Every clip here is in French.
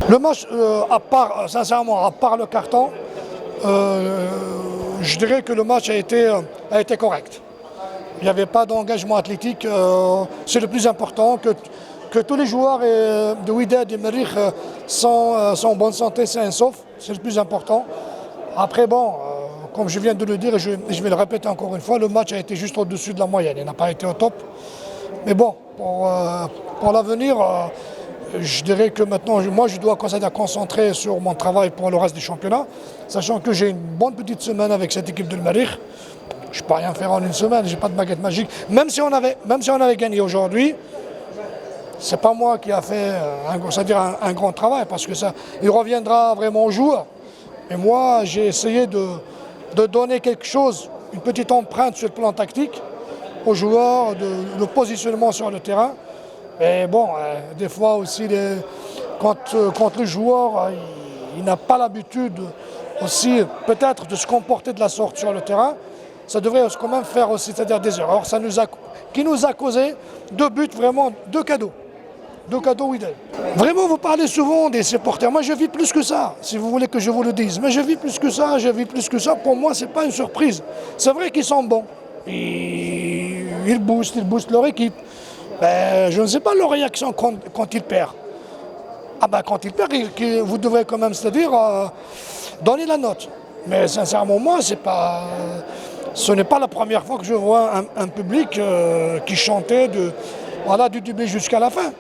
Le match, sincèrement, à part le carton, je dirais que le match a été correct. Il n'y avait pas d'engagement athlétique, c'est le plus important, que tous les joueurs de Wydad et Merrikh sont en bonne santé, sains et saufs, c'est le plus important. Après bon, comme je viens de le dire et je vais le répéter encore une fois, le match a été juste au-dessus de la moyenne, il n'a pas été au top. Mais bon, pour l'avenir, je dirais que maintenant, moi je dois commencer à concentrer sur mon travail pour le reste du championnat, sachant que j'ai une bonne petite semaine avec cette équipe de Merrikh. Je ne peux rien faire en une semaine, je n'ai pas de baguette magique. Même si on avait gagné aujourd'hui, ce n'est pas moi qui a fait un grand travail, parce que ça, il reviendra vraiment aux joueurs. Et moi, j'ai essayé de donner quelque chose, une petite empreinte sur le plan tactique aux joueurs, le positionnement sur le terrain. Et bon, des fois aussi, quand le joueur il n'a pas l'habitude aussi peut-être de se comporter de la sorte sur le terrain, ça devrait quand même faire aussi, c'est-à-dire des erreurs. Qui nous a causé 2 buts, vraiment 2 cadeaux. 2 cadeaux Wydad. Vraiment, vous parlez souvent des supporters. Moi, je vis plus que ça, si vous voulez que je vous le dise. Mais je vis plus que ça, je vis plus que ça. Pour moi, ce n'est pas une surprise. C'est vrai qu'ils sont bons. Ils boostent leur équipe. Ben, je ne sais pas leur réaction quand ils perdent. Ah ben, quand ils perdent, vous devrez quand même, c'est-à-dire, donner la note. Mais sincèrement, moi, ce n'est pas la première fois que je vois un public qui chantait du début jusqu'à la fin.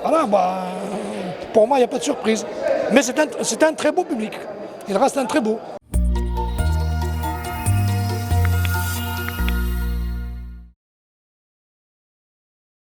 Voilà, pour moi, il n'y a pas de surprise. Mais c'est un très beau public. Il reste un très beau.